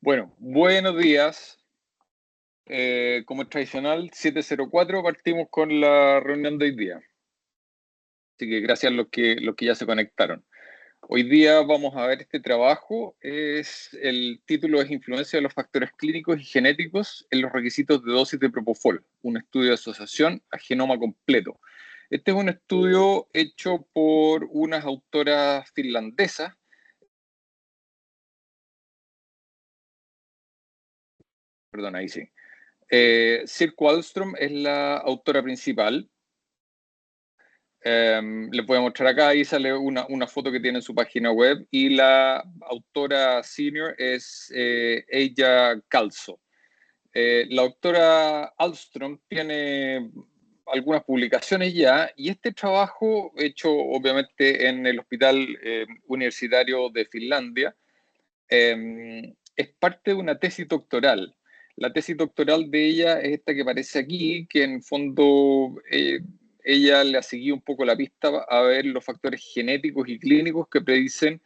Bueno, buenos días. Como es tradicional, 7:04 partimos con la reunión de hoy día. Así que gracias a los que ya se conectaron. Hoy día vamos a ver este trabajo. El título es Influencia de los factores clínicos y genéticos en los requisitos de dosis de propofol, un estudio de asociación a genoma completo. Este es un estudio hecho por unas autoras finlandesas. Perdón, ahí sí. Sirk Wallström es la autora principal. Les voy a mostrar acá, ahí sale una foto que tiene en su página web, y la autora senior es Eija Kalso. La autora Ahlström tiene algunas publicaciones ya, y este trabajo, hecho obviamente en el Hospital Universitario de Finlandia, es parte de una tesis doctoral. La tesis doctoral de ella es esta que aparece aquí, que en fondo ella le ha seguido un poco la pista a ver los factores genéticos y clínicos que predicen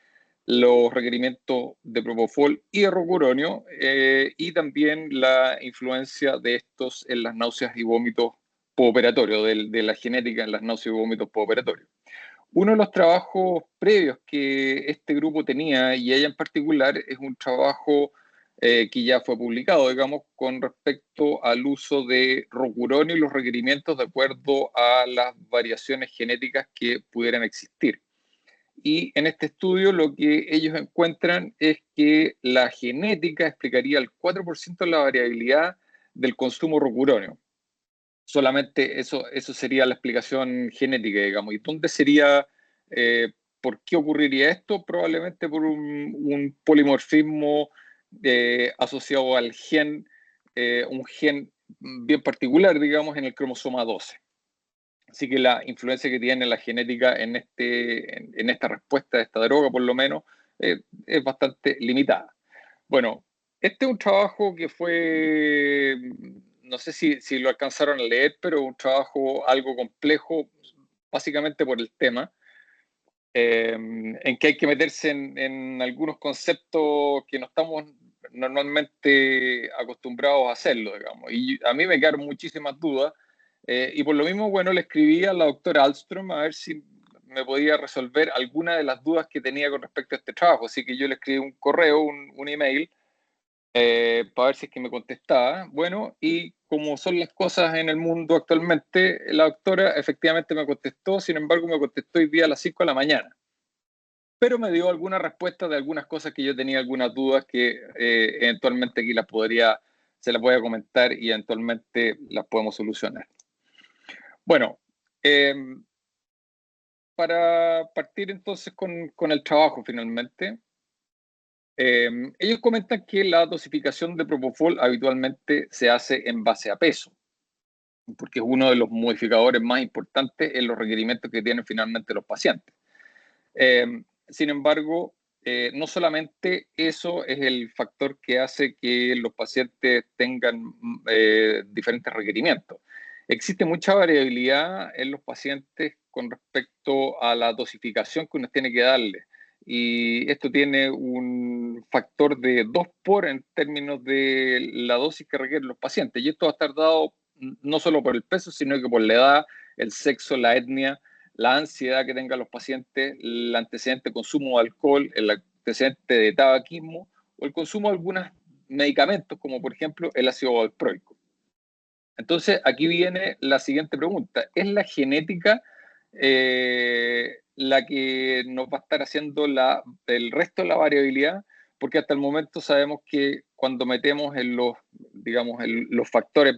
los requerimientos de propofol y de rocuronio, y también la influencia de estos en las náuseas y vómitos postoperatorios, de la genética en las náuseas y vómitos postoperatorios. Uno de los trabajos previos que este grupo tenía, y ella en particular, es un trabajo que ya fue publicado, digamos, con respecto al uso de rocuronio y los requerimientos de acuerdo a las variaciones genéticas que pudieran existir. Y en este estudio lo que ellos encuentran es que la genética explicaría el 4% de la variabilidad del consumo rocuronio. Solamente eso sería la explicación genética, digamos. ¿Y dónde sería, por qué ocurriría esto? Probablemente por un polimorfismo asociado al gen, un gen bien particular, digamos, en el cromosoma 12. Así que la influencia que tiene la genética en esta respuesta de esta droga, por lo menos, es bastante limitada. Bueno, este es un trabajo que fue, no sé si lo alcanzaron a leer, pero un trabajo algo complejo, básicamente por el tema, en que hay que meterse en algunos conceptos que no estamos normalmente acostumbrados a hacerlo, digamos. Y a mí me quedaron muchísimas dudas, y por lo mismo, bueno, le escribí a la doctora Ahlström a ver si me podía resolver alguna de las dudas que tenía con respecto a este trabajo. Así que yo le escribí un correo, un email, para ver si es que me contestaba. Bueno, y como son las cosas en el mundo actualmente, la doctora efectivamente me contestó. Sin embargo, me contestó hoy día a las 5 de la mañana. Pero me dio alguna respuesta de algunas cosas que yo tenía algunas dudas que eventualmente aquí se las voy a comentar y eventualmente las podemos solucionar. Bueno, para partir entonces con el trabajo finalmente, ellos comentan que la dosificación de propofol habitualmente se hace en base a peso, porque es uno de los modificadores más importantes en los requerimientos que tienen finalmente los pacientes. Sin embargo, no solamente eso es el factor que hace que los pacientes tengan diferentes requerimientos. Existe mucha variabilidad en los pacientes con respecto a la dosificación que uno tiene que darle. Y esto tiene un factor de 2 por en términos de la dosis que requieren los pacientes. Y esto va a estar dado no solo por el peso, sino que por la edad, el sexo, la etnia, la ansiedad que tengan los pacientes, el antecedente de consumo de alcohol, el antecedente de tabaquismo o el consumo de algunos medicamentos, como por ejemplo el ácido valproico. Entonces, aquí viene la siguiente pregunta. ¿Es la genética la que nos va a estar haciendo el resto de la variabilidad? Porque hasta el momento sabemos que cuando metemos digamos, los factores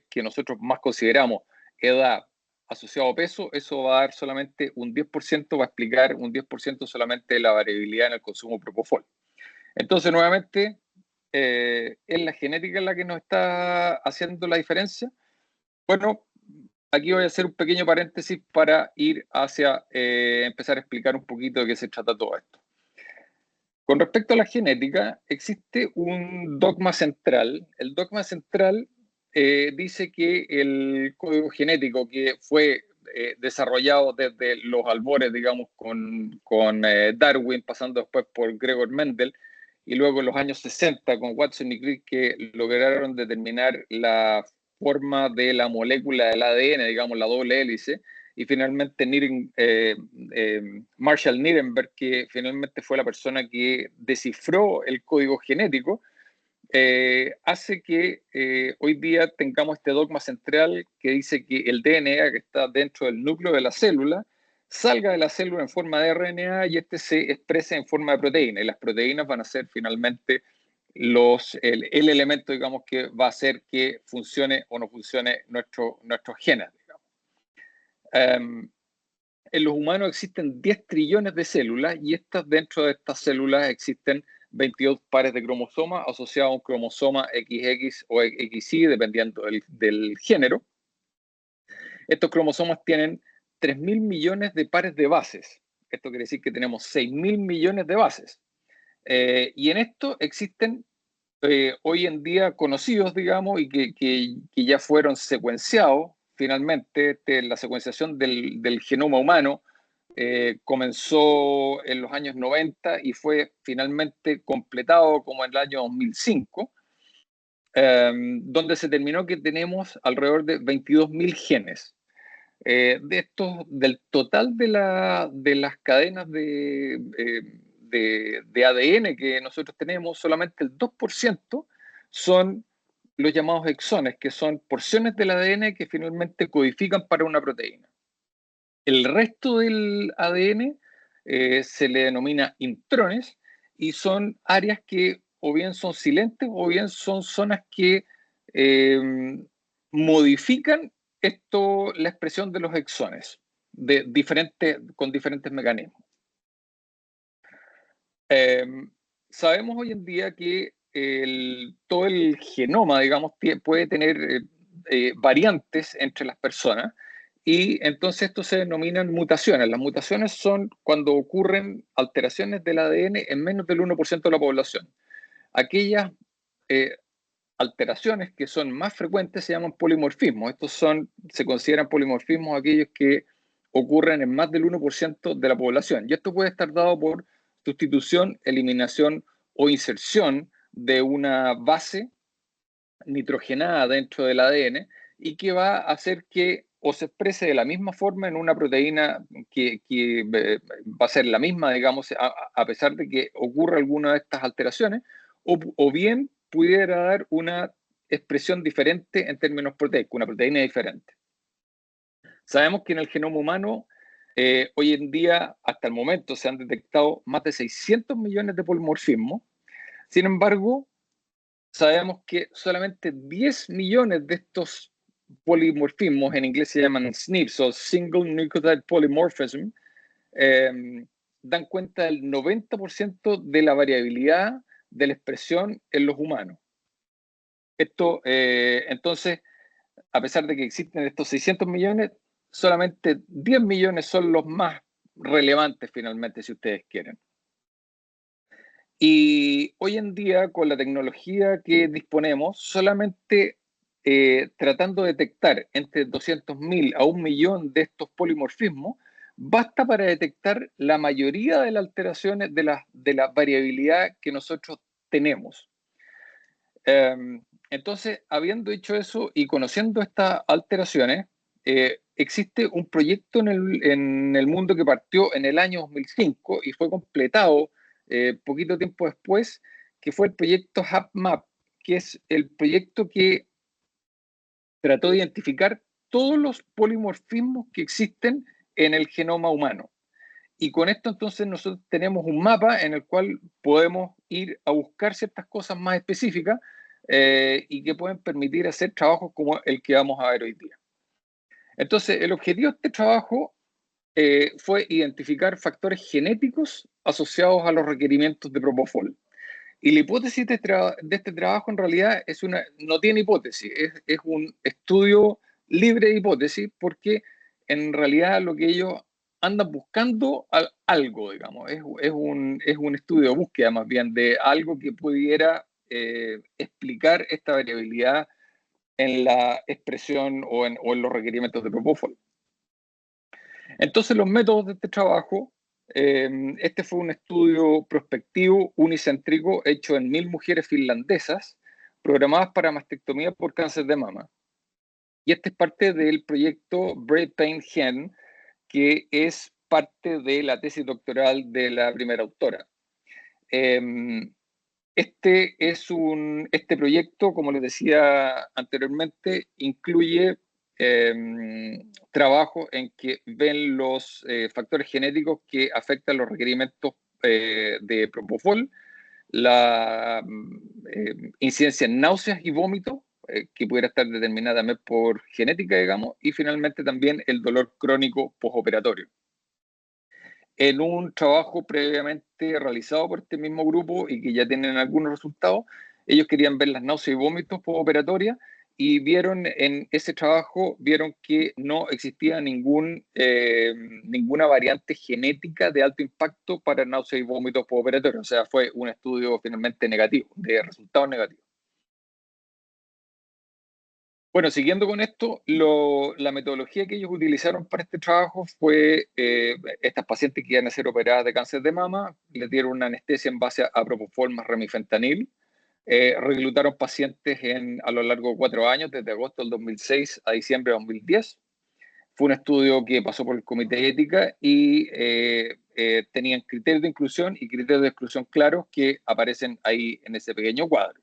que nosotros más consideramos, edad asociado a peso, eso va a dar solamente un 10%, va a explicar un 10% solamente de la variabilidad en el consumo de propofol. Entonces, nuevamente, ¿es la genética la que nos está haciendo la diferencia? Bueno, aquí voy a hacer un pequeño paréntesis para ir hacia empezar a explicar un poquito de qué se trata todo esto. Con respecto a la genética, existe un dogma central. El dogma central dice que el código genético que fue desarrollado desde los albores, digamos, con Darwin, pasando después por Gregor Mendel, y luego en los años 60 con Watson y Crick que lograron determinar la forma de la molécula del ADN, digamos la doble hélice, y finalmente Marshall Nirenberg, que finalmente fue la persona que descifró el código genético, hace que hoy día tengamos este dogma central que dice que el DNA que está dentro del núcleo de la célula salga de la célula en forma de RNA y este se exprese en forma de proteína. Y las proteínas van a ser finalmente el elemento, digamos, que va a hacer que funcione o no funcione nuestros genes, digamos. En los humanos existen 10 trillones de células y dentro de estas células existen 22 pares de cromosomas asociados a un cromosoma XX o XY, dependiendo del género. Estos cromosomas tienen 3.000 millones de pares de bases. Esto quiere decir que tenemos 6.000 millones de bases. Y en esto existen hoy en día conocidos, digamos, y que ya fueron secuenciados. Finalmente, la secuenciación del genoma humano comenzó en los años 90 y fue finalmente completado como en el año 2005, donde se determinó que tenemos alrededor de 22.000 genes. Del total de las cadenas de ADN que nosotros tenemos, solamente el 2% son los llamados exones, que son porciones del ADN que finalmente codifican para una proteína. El resto del ADN se le denomina intrones y son áreas que o bien son silentes o bien son zonas que modifican la expresión de los exones con diferentes mecanismos. Sabemos hoy en día que todo el genoma, digamos, puede tener variantes entre las personas y entonces esto se denominan mutaciones. Las mutaciones son cuando ocurren alteraciones del ADN en menos del 1% de la población. Aquellas alteraciones que son más frecuentes se llaman polimorfismos. Se consideran polimorfismos aquellos que ocurren en más del 1% de la población. Y esto puede estar dado por sustitución, eliminación o inserción de una base nitrogenada dentro del ADN y que va a hacer que o se exprese de la misma forma en una proteína que va a ser la misma, digamos, a pesar de que ocurra alguna de estas alteraciones, o bien pudiera dar una expresión diferente en términos proteicos, una proteína diferente. Sabemos que en el genoma humano, hoy en día, hasta el momento, se han detectado más de 600 millones de polimorfismos. Sin embargo, sabemos que solamente 10 millones de estos polimorfismos, en inglés se llaman SNPs o Single Nucleotide Polymorphism, dan cuenta del 90% de la variabilidad de la expresión en los humanos. Entonces, a pesar de que existen estos 600 millones, solamente 10 millones son los más relevantes finalmente, si ustedes quieren. Y hoy en día, con la tecnología que disponemos, solamente tratando de detectar entre 200.000 a 1.000.000 de estos polimorfismos, basta para detectar la mayoría de las alteraciones de la variabilidad que nosotros tenemos. Entonces, habiendo hecho eso y conociendo estas alteraciones, existe un proyecto en el mundo que partió en el año 2005 y fue completado poquito tiempo después, que fue el proyecto HapMap, que es el proyecto que trató de identificar todos los polimorfismos que existen en el genoma humano. Y con esto entonces nosotros tenemos un mapa en el cual podemos ir a buscar ciertas cosas más específicas y que pueden permitir hacer trabajos como el que vamos a ver hoy día. Entonces, el objetivo de este trabajo fue identificar factores genéticos asociados a los requerimientos de Propofol. Y la hipótesis de este trabajo en realidad no tiene hipótesis, es un estudio libre de hipótesis porque en realidad lo que ellos andan buscando algo, digamos, es un estudio de búsqueda más bien de algo que pudiera explicar esta variabilidad en la expresión o en los requerimientos de Propofol. Entonces los métodos de este trabajo Este fue un estudio prospectivo unicéntrico hecho en 1000 mujeres finlandesas programadas para mastectomía por cáncer de mama. Y este es parte del proyecto Brave Pain Gen, que es parte de la tesis doctoral de la primera autora. Este proyecto, como les decía anteriormente, incluye trabajo en que ven los factores genéticos que afectan los requerimientos de propofol, la incidencia en náuseas y vómitos, que pudiera estar determinada también por genética, digamos, y finalmente también el dolor crónico postoperatorio. En un trabajo previamente realizado por este mismo grupo y que ya tienen algunos resultados, ellos querían ver las náuseas y vómitos postoperatorias y vieron en ese trabajo, vieron que no existía ninguna variante genética de alto impacto para náuseas y vómitos postoperatorios. O sea, fue un estudio finalmente negativo, de resultados negativos. Bueno, siguiendo con esto, la metodología que ellos utilizaron para este trabajo fue estas pacientes que iban a ser operadas de cáncer de mama, les dieron una anestesia en base a propofol más remifentanil, reclutaron pacientes a lo largo de 4 años, desde agosto del 2006 a diciembre de 2010. Fue un estudio que pasó por el Comité de Ética y tenían criterios de inclusión y criterios de exclusión claros que aparecen ahí en ese pequeño cuadro.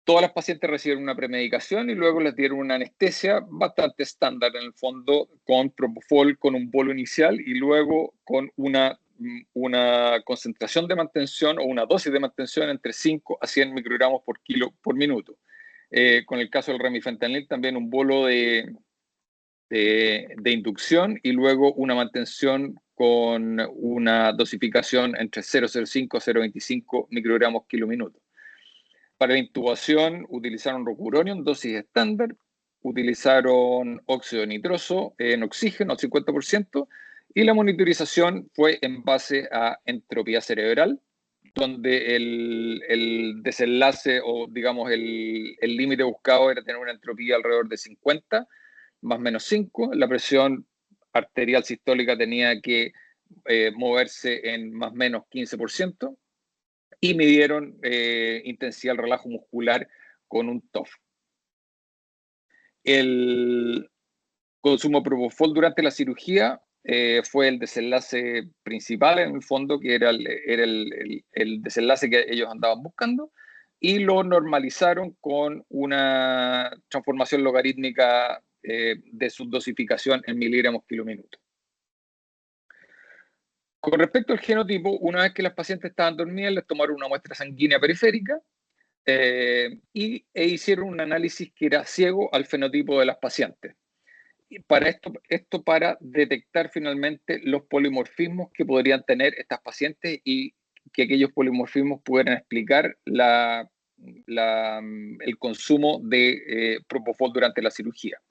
Todas las pacientes recibieron una premedicación y luego les dieron una anestesia bastante estándar en el fondo, con propofol, con un bolo inicial y luego con una concentración de mantención o una dosis de mantención entre 5 a 100 microgramos por kilo por minuto. Con el caso del remifentanil también un bolo de inducción y luego una mantención con una dosificación entre 0,05 a 0,25 microgramos kilo minuto. Para la intubación utilizaron rocuronium en dosis estándar, utilizaron óxido nitroso en oxígeno al 50% y la monitorización fue en base a entropía cerebral, donde el desenlace o digamos el límite buscado era tener una entropía alrededor de 50, más o menos 5. La presión arterial sistólica tenía que moverse en más o menos 15%. Y midieron intensidad del relajo muscular con un TOF. El consumo de propofol durante la cirugía fue el desenlace principal, en el fondo, que era el desenlace que ellos andaban buscando, y lo normalizaron con una transformación logarítmica de su dosificación en miligramos kilo minuto. Con respecto al genotipo, una vez que las pacientes estaban dormidas, les tomaron una muestra sanguínea periférica e hicieron un análisis que era ciego al fenotipo de las pacientes. Y para esto para detectar finalmente los polimorfismos que podrían tener estas pacientes y que aquellos polimorfismos pudieran explicar el consumo de propofol durante la cirugía.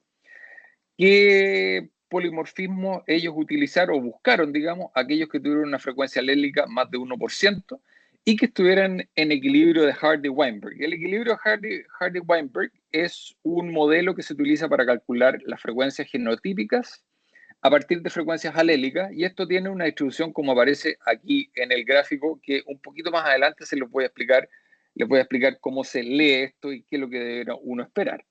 ¿Qué polimorfismo ellos utilizaron o buscaron, digamos, aquellos que tuvieron una frecuencia alélica más de 1% y que estuvieran en equilibrio de Hardy-Weinberg? El equilibrio de Hardy-Weinberg es un modelo que se utiliza para calcular las frecuencias genotípicas a partir de frecuencias alélicas, y esto tiene una distribución como aparece aquí en el gráfico, que un poquito más adelante se los voy a explicar, les voy a explicar cómo se lee esto y qué es lo que debe uno esperar.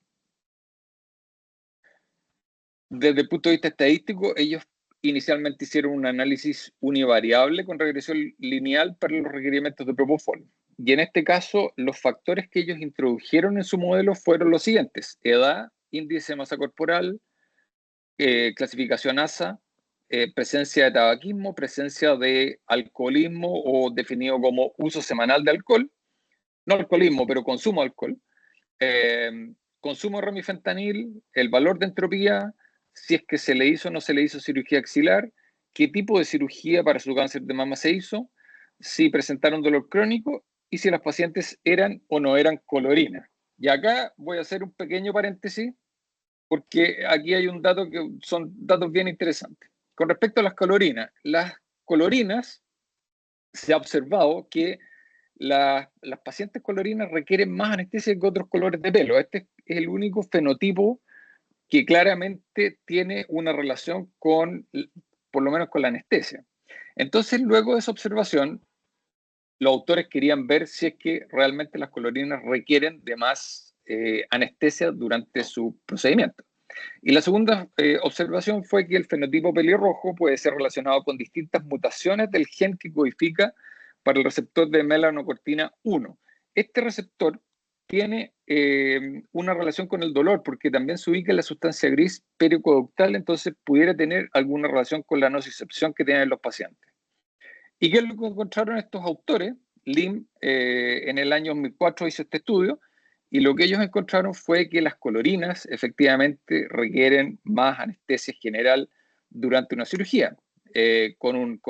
Desde el punto de vista estadístico, ellos inicialmente hicieron un análisis univariable con regresión lineal para los requerimientos de propofol. Y en este caso, los factores que ellos introdujeron en su modelo fueron los siguientes: edad, índice de masa corporal, clasificación ASA, presencia de tabaquismo, presencia de alcoholismo o definido como uso semanal de alcohol, no alcoholismo, pero consumo de alcohol, consumo de remifentanil, el valor de entropía, si es que se le hizo o no se le hizo cirugía axilar, qué tipo de cirugía para su cáncer de mama se hizo, si presentaron dolor crónico y si las pacientes eran o no eran colorinas. Y acá voy a hacer un pequeño paréntesis porque aquí hay un dato que son datos bien interesantes. Con respecto a las colorinas se ha observado que las pacientes colorinas requieren más anestesia que otros colores de pelo. Este es el único fenotipo que claramente tiene una relación con por lo menos con la anestesia. Entonces, luego de esa observación, los autores querían ver si es que realmente las colorinas requieren de más anestesia durante su procedimiento. Y la segunda observación fue que el fenotipo pelirrojo puede ser relacionado con distintas mutaciones del gen que codifica para el receptor de melanocortina 1. Este receptor tiene una relación con el dolor porque también se ubica en la sustancia gris pericoductal, entonces pudiera tener alguna relación con la nocicepción que tienen los pacientes. ¿Y qué es lo que encontraron estos autores? Lim en el año 2004 hizo este estudio y lo que ellos encontraron fue que las colorinas efectivamente requieren más anestesia general durante una cirugía. Vieron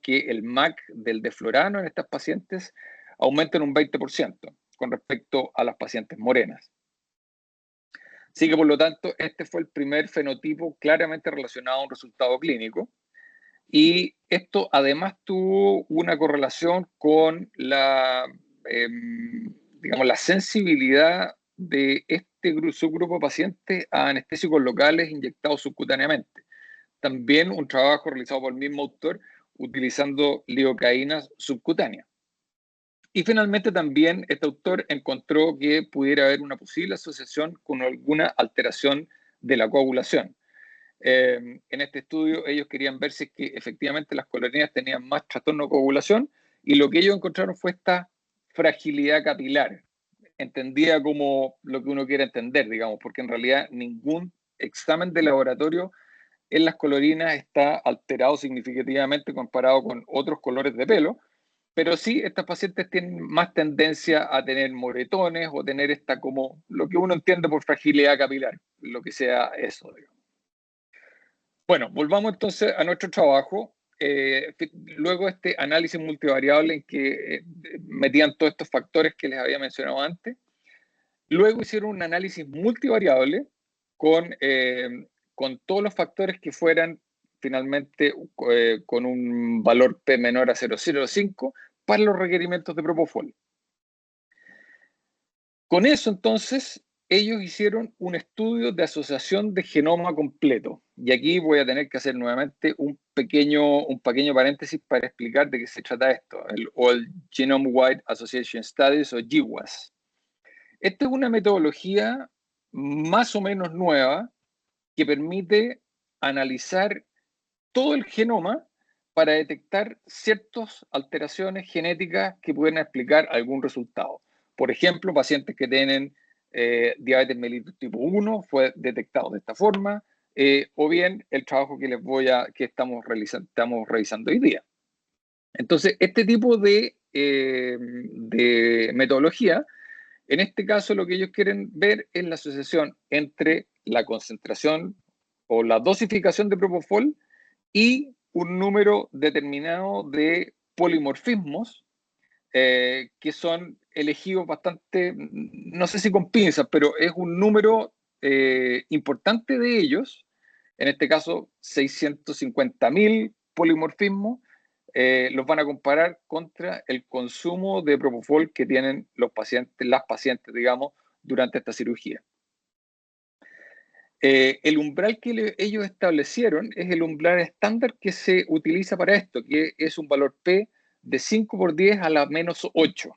que el MAC del deflorano en estas pacientes aumenta en un 20% con respecto a las pacientes morenas. Así que por lo tanto este fue el primer fenotipo claramente relacionado a un resultado clínico. Y esto además tuvo una correlación con digamos, la sensibilidad de este subgrupo de pacientes a anestésicos locales inyectados subcutáneamente. También un trabajo realizado por el mismo autor utilizando lidocaína subcutánea. Y finalmente también este autor encontró que pudiera haber una posible asociación con alguna alteración de la coagulación. En este estudio ellos querían ver si es que efectivamente las colorinas tenían más trastorno de coagulación y lo que ellos encontraron fue esta fragilidad capilar, entendida como lo que uno quiere entender, digamos, porque en realidad ningún examen de laboratorio en las colorinas está alterado significativamente comparado con otros colores de pelo, pero sí estas pacientes tienen más tendencia a tener moretones o tener esta como lo que uno entiende por fragilidad capilar, lo que sea eso, digamos. Bueno, volvamos entonces a nuestro trabajo. Luego este análisis multivariable en que metían todos estos factores que les había mencionado antes. Luego hicieron un análisis multivariable con todos los factores que fueran finalmente con un valor P menor a 0,05 para los requerimientos de Propofol. Con eso entonces ellos hicieron un estudio de asociación de genoma completo. Y aquí voy a tener que hacer nuevamente un pequeño paréntesis para explicar de qué se trata esto, el Genome Wide Association Studies o GWAS. Esta es una metodología más o menos nueva que permite analizar todo el genoma para detectar ciertas alteraciones genéticas que pueden explicar algún resultado. Por ejemplo, pacientes que tienen diabetes mellitus tipo 1 fue detectado de esta forma, o bien el trabajo que estamos revisando hoy día. Entonces, este tipo de metodología, en este caso lo que ellos quieren ver es la asociación entre la concentración o la dosificación de Propofol y un número determinado de polimorfismos que son elegidos bastante, no sé si con pinzas, pero es un número importante de ellos, en este caso 650.000 polimorfismos, los van a comparar contra el consumo de Propofol que tienen las pacientes, digamos, durante esta cirugía. El umbral que ellos establecieron es el umbral estándar que se utiliza para esto, que es un valor P de 5 por 10 a la menos 8.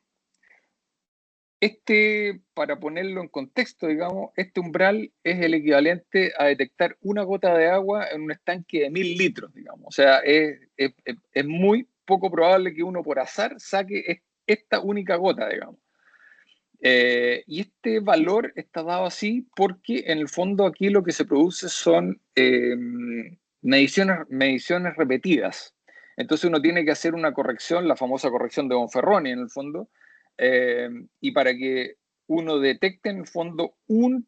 Para ponerlo en contexto, digamos, este umbral es el equivalente a detectar una gota de agua en un estanque de 1000 litros, digamos. O sea, es muy poco probable que uno por azar saque esta única gota, digamos. Y este valor está dado así porque en el fondo aquí lo que se produce son mediciones repetidas. Entonces uno tiene que hacer una corrección, la famosa corrección de Bonferroni en el fondo, y para que uno detecte en el fondo un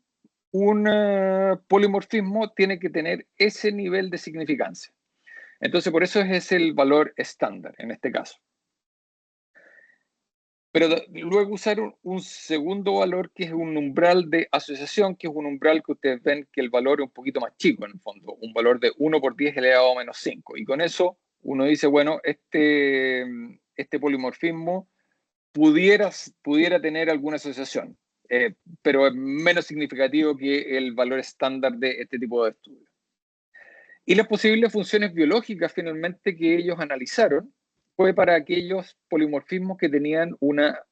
polimorfismo tiene que tener ese nivel de significancia. Entonces por eso es el valor estándar en este caso. Pero luego usaron un segundo valor que es un umbral de asociación, que es un umbral que ustedes ven que el valor es un poquito más chico en el fondo, un valor de 1 por 10 elevado a menos 5. Y con eso uno dice, bueno, este polimorfismo pudiera tener alguna asociación, pero es menos significativo que el valor estándar de este tipo de estudios. Y las posibles funciones biológicas finalmente que ellos analizaron fue para aquellos polimorfismos que tenían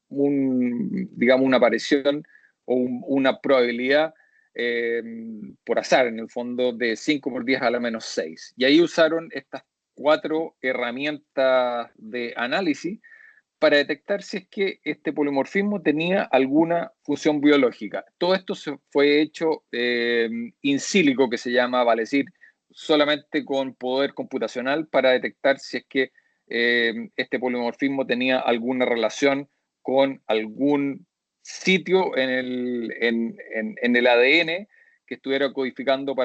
digamos, una aparición o una probabilidad por azar, en el fondo, de 5 por 10 a la menos 6. Y ahí usaron estas 4 herramientas de análisis para detectar si es que este polimorfismo tenía alguna función biológica. Todo esto fue hecho in silico, que se llama, vale decir, solamente con poder computacional para detectar si es que este polimorfismo tenía alguna relación con algún sitio en el ADN que estuviera codificando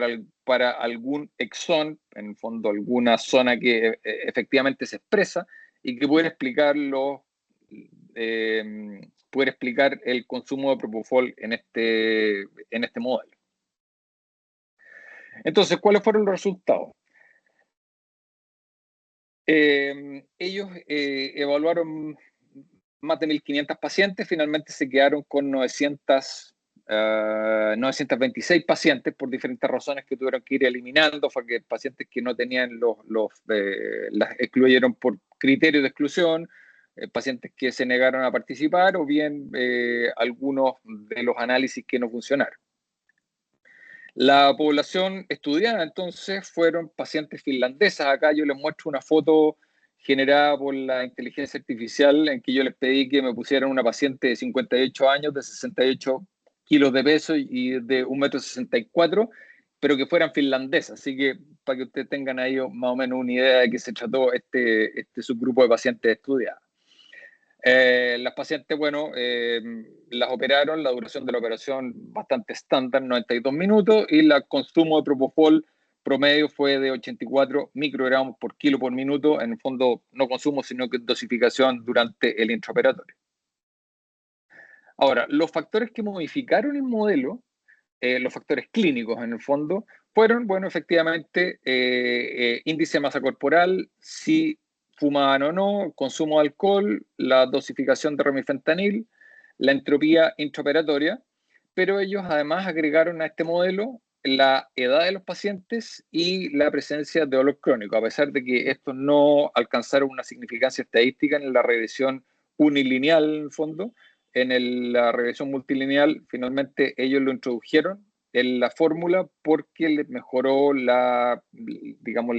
para algún exón, en el fondo alguna zona que efectivamente se expresa, y que pudiera explicar el consumo de propofol en este modelo. Entonces, ¿cuáles fueron los resultados? Ellos evaluaron más de 1.500 pacientes, finalmente se quedaron con 926 pacientes por diferentes razones que tuvieron que ir eliminando, fue que pacientes que no tenían las excluyeron por criterio de exclusión, pacientes que se negaron a participar o bien algunos de los análisis que no funcionaron. La población estudiada entonces fueron pacientes finlandesas. Acá yo les muestro una foto generada por la inteligencia artificial en que yo les pedí que me pusieran una paciente de 58 años, de 68 kilos de peso y de 1,64 m, pero que fueran finlandesas. Así que para que ustedes tengan ahí más o menos una idea de qué se trató este subgrupo de pacientes estudiados. Las pacientes, bueno, las operaron, la duración de la operación bastante estándar, 92 minutos, y el consumo de propofol promedio fue de 84 microgramos por kilo por minuto, en el fondo no consumo, sino que dosificación durante el intraoperatorio. Ahora, los factores que modificaron el modelo, los factores clínicos en el fondo, fueron, bueno, efectivamente, índice de masa corporal, si fumaban o no, consumo de alcohol, la dosificación de remifentanil, la entropía intraoperatoria, pero ellos además agregaron a este modelo la edad de los pacientes y la presencia de dolor crónico, a pesar de que estos no alcanzaron una significancia estadística en la regresión unilineal, en el fondo. La regresión multilineal, finalmente ellos lo introdujeron en la fórmula porque les mejoró digamos,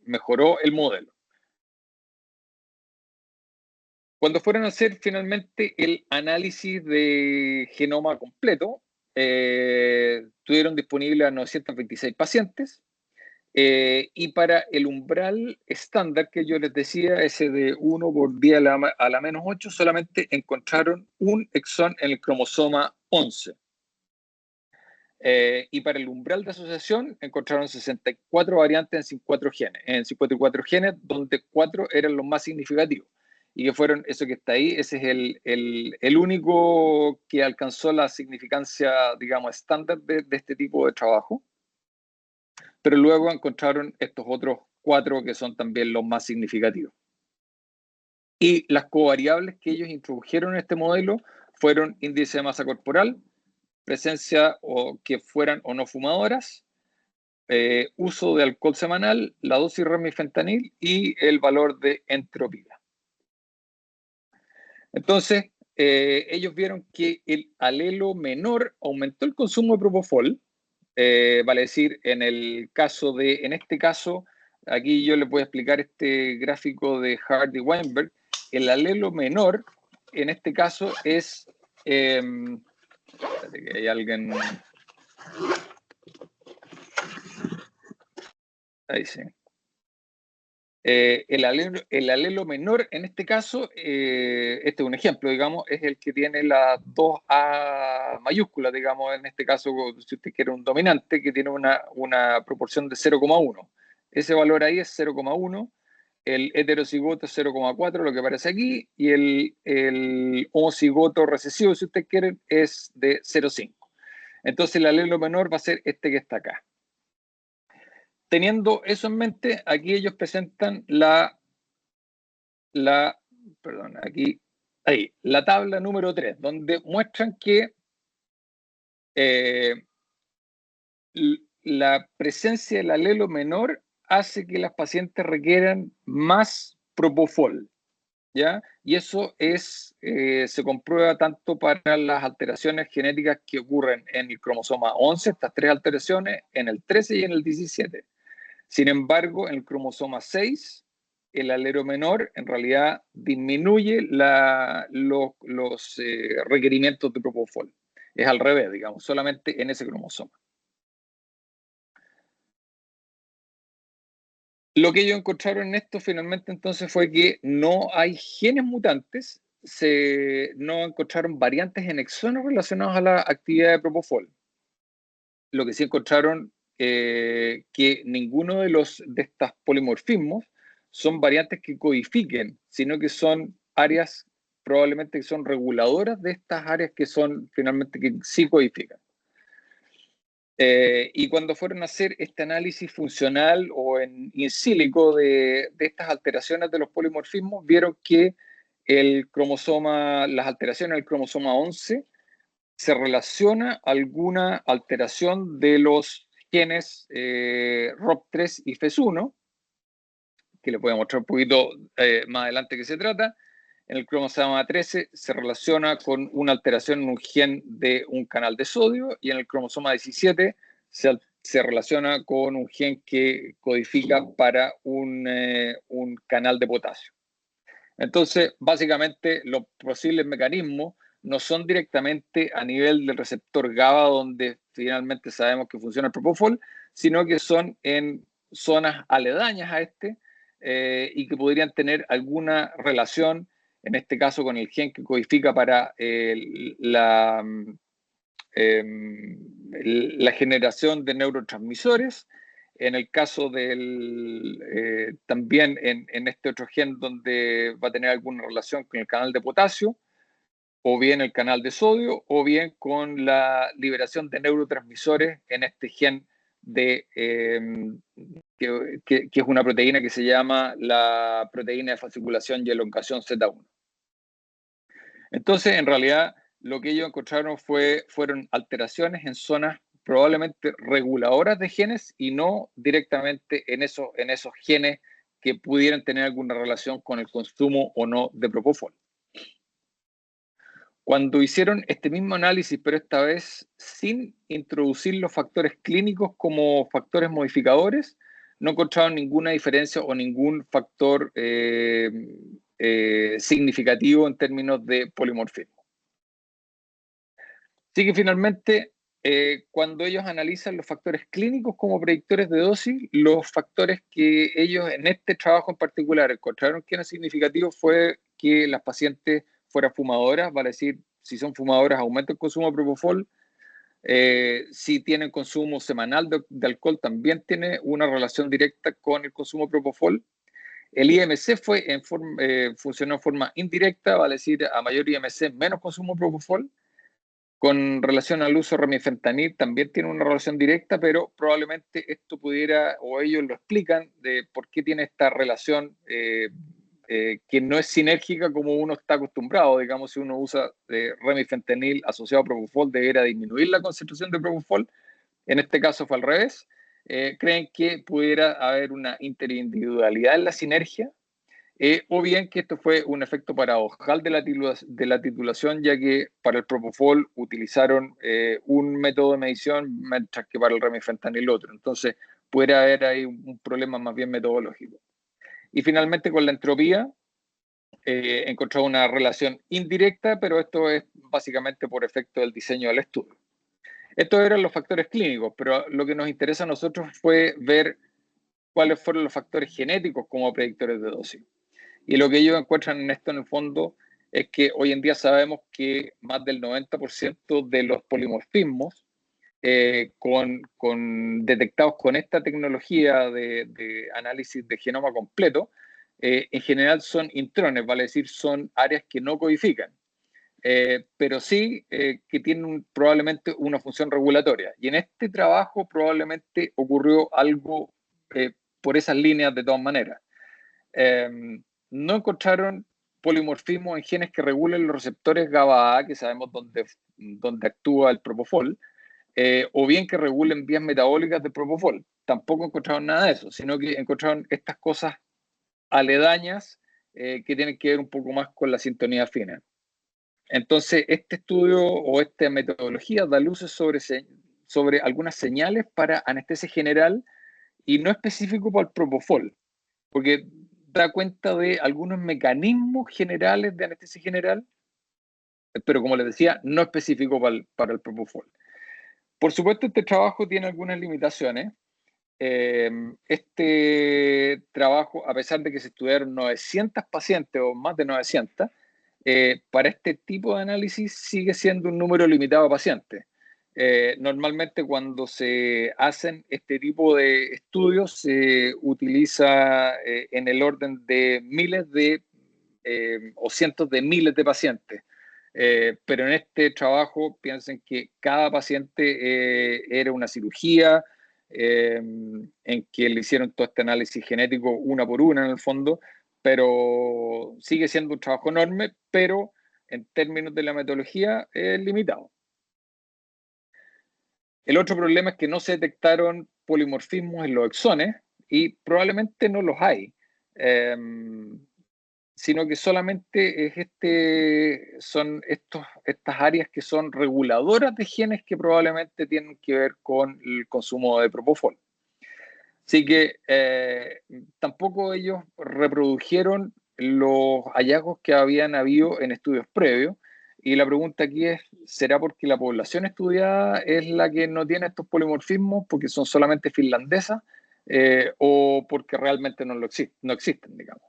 mejoró el modelo. Cuando fueron a hacer finalmente el análisis de genoma completo, tuvieron disponible a 926 pacientes, y para el umbral estándar que yo les decía, ese de 1 por 10 a la menos 8, solamente encontraron un exón en el cromosoma 11. Y para el umbral de asociación encontraron 64 variantes en 54 genes, donde 4 eran los más significativos. Y que fueron, eso que está ahí, ese es el único que alcanzó la significancia, digamos, estándar de este tipo de trabajo. Pero luego encontraron estos otros 4 que son también los más significativos. Y las covariables que ellos introdujeron en este modelo fueron índice de masa corporal, presencia o que fueran o no fumadoras, uso de alcohol semanal, la dosis remifentanil y el valor de entropía. Entonces, ellos vieron que el alelo menor aumentó el consumo de propofol, vale decir, en este caso, aquí yo les voy a explicar este gráfico de Hart y Weinberg, el alelo menor, en este caso es, espérate que hay alguien, ahí sí. El alelo menor, en este caso, este es un ejemplo, digamos, es el que tiene las 2A mayúsculas, digamos, en este caso, si usted quiere un dominante, que tiene una proporción de 0,1. Ese valor ahí es 0,1, el heterocigoto es 0,4, lo que aparece aquí, y el homocigoto recesivo, si usted quiere, es de 0,5. Entonces el alelo menor va a ser este que está acá. Teniendo eso en mente, aquí ellos presentan la tabla número 3, donde muestran que la presencia del alelo menor hace que las pacientes requieran más propofol, ¿ya? Y eso se comprueba tanto para las alteraciones genéticas que ocurren en el cromosoma 11, estas 3 alteraciones, en el 13 y en el 17. Sin embargo, en el cromosoma 6, el alelo menor en realidad disminuye los requerimientos de propofol. Es al revés, digamos, solamente en ese cromosoma. Lo que ellos encontraron en esto finalmente entonces fue que no hay genes mutantes, no encontraron variantes en exones relacionados a la actividad de propofol. Lo que sí encontraron que ninguno de estos polimorfismos son variantes que codifiquen, sino que son áreas probablemente que son reguladoras de estas áreas que son finalmente que sí codifican. Y cuando fueron a hacer este análisis funcional o in sílico de estas alteraciones de los polimorfismos, vieron que las alteraciones del cromosoma 11 se relaciona alguna alteración de los genes ROP3 y FES1, que les voy a mostrar un poquito más adelante qué se trata. En el cromosoma 13 se relaciona con una alteración en un gen de un canal de sodio, y en el cromosoma 17 se relaciona con un gen que codifica para un canal de potasio. Entonces, básicamente, los posibles mecanismos no son directamente a nivel del receptor GABA, donde finalmente sabemos que funciona el propofol, sino que son en zonas aledañas a este y que podrían tener alguna relación, en este caso con el gen que codifica para la generación de neurotransmisores. En el caso también en este otro gen donde va a tener alguna relación con el canal de potasio, o bien el canal de sodio, o bien con la liberación de neurotransmisores en este gen que es una proteína que se llama la proteína de fasciculación y elongación Z1. Entonces, en realidad, lo que ellos encontraron fueron alteraciones en zonas probablemente reguladoras de genes y no directamente en esos genes que pudieran tener alguna relación con el consumo o no de propofol. Cuando hicieron este mismo análisis, pero esta vez sin introducir los factores clínicos como factores modificadores, no encontraron ninguna diferencia o ningún factor significativo en términos de polimorfismo. Así que finalmente, cuando ellos analizan los factores clínicos como predictores de dosis, los factores que ellos en este trabajo en particular encontraron que eran significativos fue que las pacientes fueran fumadoras, vale decir, si son fumadoras aumenta el consumo de propofol, si tienen consumo semanal de alcohol también tiene una relación directa con el consumo de propofol. El IMC funcionó en forma indirecta, vale decir, a mayor IMC menos consumo de propofol. Con relación al uso de remifentanil también tiene una relación directa, pero probablemente esto pudiera, o ellos lo explican, de por qué tiene esta relación que no es sinérgica como uno está acostumbrado. Digamos, si uno usa remifentanil asociado a propofol, debería disminuir la concentración de propofol. En este caso fue al revés. Creen que pudiera haber una interindividualidad en la sinergia, o bien que esto fue un efecto paradojal de la titulación, ya que para el propofol utilizaron un método de medición, mientras que para el remifentanil otro. Entonces, puede haber ahí un problema más bien metodológico. Y finalmente, con la entropía, encontró una relación indirecta, pero esto es básicamente por efecto del diseño del estudio. Estos eran los factores clínicos, pero lo que nos interesa a nosotros fue ver cuáles fueron los factores genéticos como predictores de dosis. Y lo que ellos encuentran en esto, en el fondo, es que hoy en día sabemos que más del 90% de los polimorfismos detectados con esta tecnología de análisis de genoma completo, en general son intrones, vale decir, son áreas que no codifican, pero sí que tienen probablemente una función regulatoria. Y en este trabajo probablemente ocurrió algo por esas líneas de todas maneras. No encontraron polimorfismo en genes que regulen los receptores GABA-A, que sabemos dónde actúa el propofol, o bien que regulen vías metabólicas de propofol. Tampoco encontraron nada de eso, sino que encontraron estas cosas aledañas que tienen que ver un poco más con la sintonía fina. Entonces, este estudio o esta metodología da luces sobre algunas señales para anestesia general y no específico para el propofol, porque da cuenta de algunos mecanismos generales de anestesia general, pero como les decía, no específico para el propofol. Por supuesto, este trabajo tiene algunas limitaciones. Este trabajo, a pesar de que se estudiaron 900 pacientes o más de 900, para este tipo de análisis sigue siendo un número limitado de pacientes. Normalmente cuando se hacen este tipo de estudios se utiliza en el orden de miles o cientos de miles de pacientes. Pero en este trabajo piensen que cada paciente era una cirugía, en que le hicieron todo este análisis genético una por una en el fondo, pero sigue siendo un trabajo enorme, pero en términos de la metodología es limitado. El otro problema es que no se detectaron polimorfismos en los exones y probablemente no los hay, sino que solamente son estas áreas que son reguladoras de genes que probablemente tienen que ver con el consumo de propofol. Así que tampoco ellos reprodujeron los hallazgos que habían habido en estudios previos. Y la pregunta aquí es, ¿será porque la población estudiada es la que no tiene estos polimorfismos, porque son solamente finlandesas, o porque realmente no existen, digamos?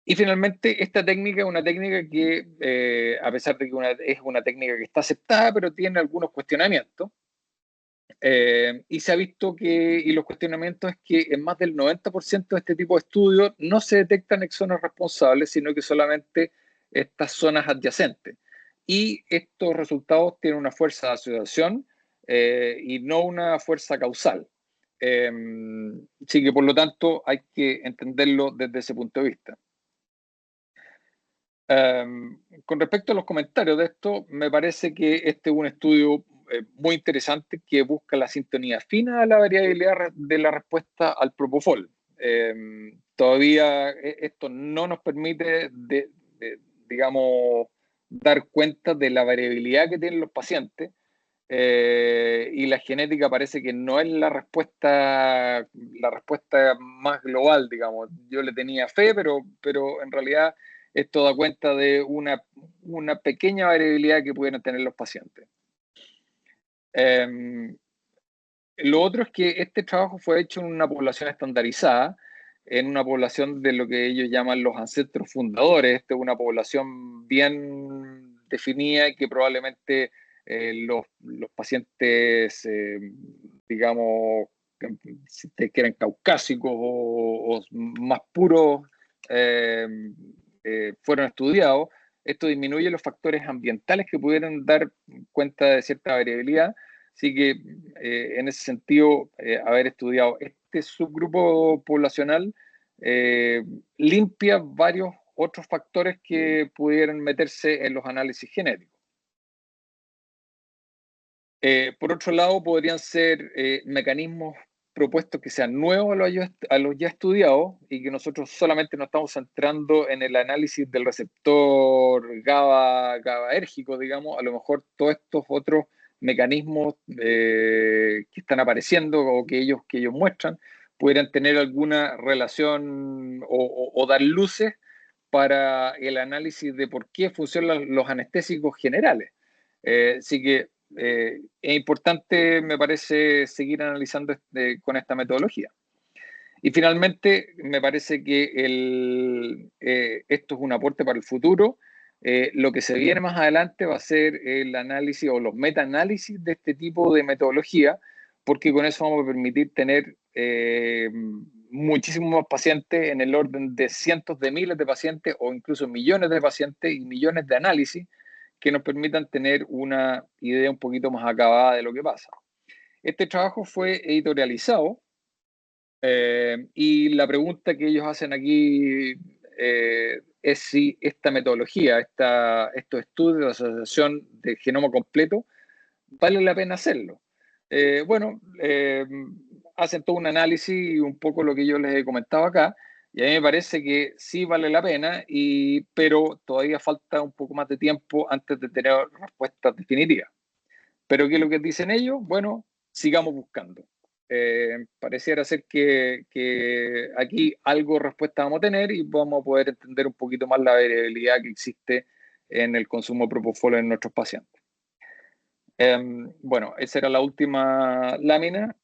Y finalmente, esta técnica es una técnica que, a pesar de que es una técnica que está aceptada, pero tiene algunos cuestionamientos. Y se ha visto y los cuestionamientos es que en más del 90% de este tipo de estudios no se detectan exones responsables, sino que solamente estas zonas adyacentes. Y estos resultados tienen una fuerza de asociación y no una fuerza causal. Así que por lo tanto hay que entenderlo desde ese punto de vista. Con respecto a los comentarios de esto, me parece que este es un estudio muy interesante que busca la sintonía fina de la variabilidad de la respuesta al propofol. Todavía esto no nos permite, digamos, dar cuenta de la variabilidad que tienen los pacientes, y la genética parece que no es la respuesta más global, digamos. Yo le tenía fe, pero en realidad esto da cuenta de una pequeña variabilidad que pudieran tener los pacientes. Lo otro es que este trabajo fue hecho en una población estandarizada, en una población de lo que ellos llaman los ancestros fundadores. Esta es una población bien definida y que probablemente los pacientes, digamos, si te quieren caucásicos o más puros, eh, fueron estudiados. Esto disminuye los factores ambientales que pudieran dar cuenta de cierta variabilidad. Así que en ese sentido, haber estudiado este subgrupo poblacional limpia varios otros factores que pudieran meterse en los análisis genéticos. Por otro lado, podrían ser mecanismos propuestos que sean nuevos a los ya estudiados y que nosotros solamente nos estamos centrando en el análisis del receptor GABAérgico, digamos. A lo mejor todos estos otros mecanismos que están apareciendo o que ellos muestran pudieran tener alguna relación o dar luces para el análisis de por qué funcionan los anestésicos generales. Así que es importante, me parece, seguir analizando con esta metodología. Y finalmente, me parece que esto es un aporte para el futuro. Lo que se viene más adelante va a ser el análisis o los metaanálisis de este tipo de metodología, porque con eso vamos a permitir tener muchísimos más pacientes en el orden de cientos de miles de pacientes o incluso millones de pacientes y millones de análisis que nos permitan tener una idea un poquito más acabada de lo que pasa. Este trabajo fue editorializado y la pregunta que ellos hacen aquí es si esta metodología, estos estudios de asociación de genoma completo, vale la pena hacerlo. Bueno, hacen todo un análisis y un poco lo que yo les he comentado acá, y a mí me parece que sí vale la pena, pero todavía falta un poco más de tiempo antes de tener respuestas definitivas. Pero ¿qué es lo que dicen ellos? Bueno, sigamos buscando. Pareciera ser que aquí algo de respuesta vamos a tener y vamos a poder entender un poquito más la variabilidad que existe en el consumo de propofol en nuestros pacientes. Bueno, esa era la última lámina.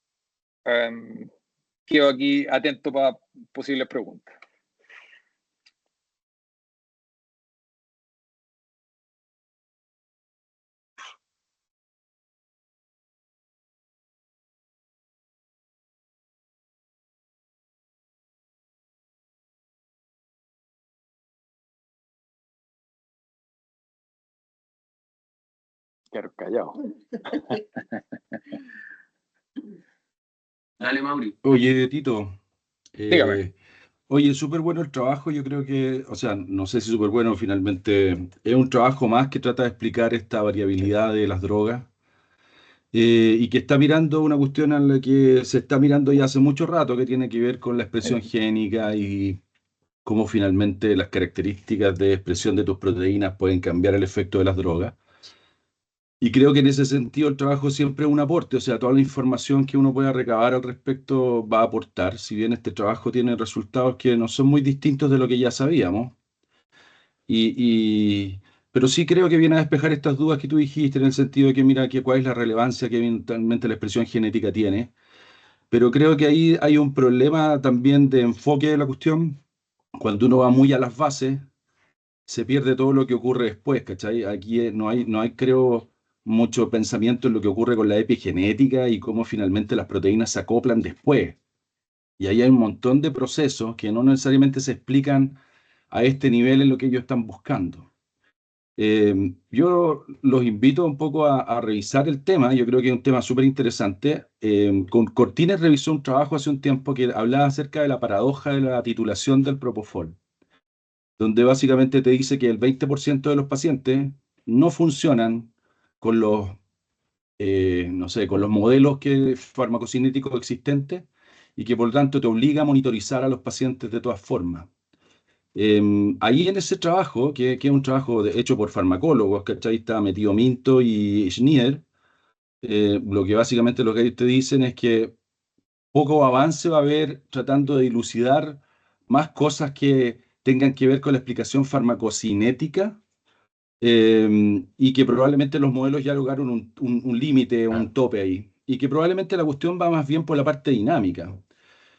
Quedo aquí atento para posibles preguntas. Quedar callado. Dale, Mauri. Oye, Tito, Dígame. oye, súper bueno el trabajo, yo creo que, o sea, no sé si súper bueno, finalmente es un trabajo más que trata de explicar esta variabilidad de las drogas y que está mirando una cuestión a la que se está mirando ya hace mucho rato, que tiene que ver con la expresión génica y cómo finalmente las características de expresión de tus proteínas pueden cambiar el efecto de las drogas. Y creo que en ese sentido el trabajo siempre es un aporte, o sea, toda la información que uno pueda recabar al respecto va a aportar, si bien este trabajo tiene resultados que no son muy distintos de lo que ya sabíamos. Y, y- pero sí creo que viene a despejar estas dudas que tú dijiste en el sentido de que mira que cuál es la relevancia que eventualmente la expresión genética tiene. Pero creo que ahí hay un problema también de enfoque de la cuestión. Cuando uno va muy a las bases, se pierde todo lo que ocurre después, ¿cachai? Aquí no hay, creo, mucho pensamiento en lo que ocurre con la epigenética y cómo finalmente las proteínas se acoplan después. Y ahí hay un montón de procesos que no necesariamente se explican a este nivel en lo que ellos están buscando. Yo los invito un poco a revisar el tema, yo creo que es un tema súper interesante. Con Cortines revisó un trabajo hace un tiempo que hablaba acerca de la paradoja de la titulación del propofol, donde básicamente te dice que el 20% de los pacientes no funcionan con los, no sé, con los modelos farmacocinéticos existentes y que por lo tanto te obliga a monitorizar a los pacientes de todas formas. Ahí en ese trabajo, que es un trabajo hecho por farmacólogos, ¿cachai? Está metido Minto y Schnier, lo que básicamente lo que ellos te dicen es que poco avance va a haber tratando de dilucidar más cosas que tengan que ver con la explicación farmacocinética y que probablemente los modelos ya lograron un límite, un tope ahí, y que probablemente la cuestión va más bien por la parte dinámica.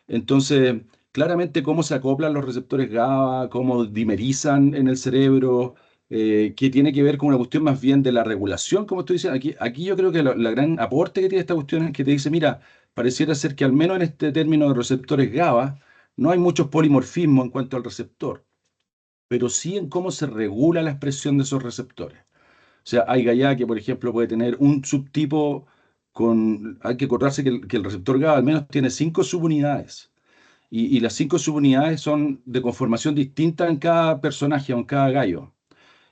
Entonces, claramente cómo se acoplan los receptores GABA, cómo dimerizan en el cerebro, que tiene que ver con una cuestión más bien de la regulación, como estoy diciendo. Aquí yo creo que la gran aporte que tiene esta cuestión es que te dice, mira, pareciera ser que al menos en este término de receptores GABA no hay muchos polimorfismos en cuanto al receptor, pero sí en cómo se regula la expresión de esos receptores. O sea, hay GAIA que, por ejemplo, puede tener un subtipo con... Hay que acordarse que el receptor GABA al menos tiene 5 subunidades. Y las 5 subunidades son de conformación distinta en cada personaje o en cada gallo.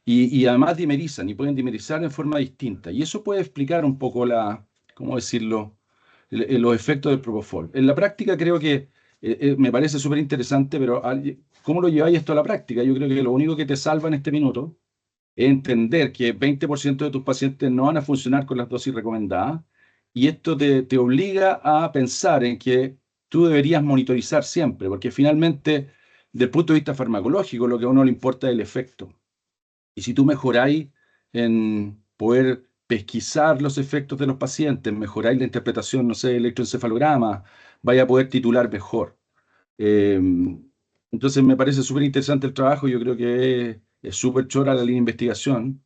Y además dimerizan y pueden dimerizar en forma distinta. Y eso puede explicar un poco ¿cómo decirlo? Los efectos del propofol. En la práctica creo que me parece súper interesante, pero ¿cómo lo lleváis esto a la práctica? Yo creo que lo único que te salva en este minuto es entender que 20% de tus pacientes no van a funcionar con las dosis recomendadas y esto te obliga a pensar en que tú deberías monitorizar siempre, porque finalmente, desde el punto de vista farmacológico, lo que a uno le importa es el efecto. Y si tú mejoráis en poder pesquisar los efectos de los pacientes, mejoráis la interpretación, no sé, del electroencefalograma, vaya a poder titular mejor. Eh, entonces me parece súper interesante el trabajo, yo creo que es súper chora la línea de investigación,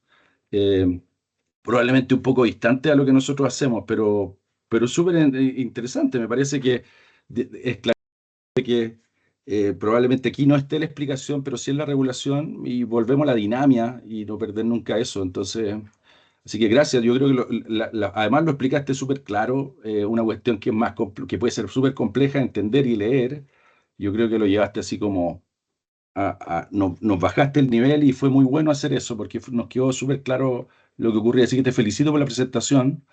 eh, probablemente un poco distante a lo que nosotros hacemos, pero súper interesante, me parece que es claro que probablemente aquí no esté la explicación, pero sí en la regulación y volvemos a la dinámica y no perder nunca eso, entonces... Así que gracias, yo creo que además lo explicaste súper claro, una cuestión que es que puede ser súper compleja de entender y leer. Yo creo que lo llevaste así como nos bajaste el nivel y fue muy bueno hacer eso porque nos quedó súper claro lo que ocurría. Así que te felicito por la presentación.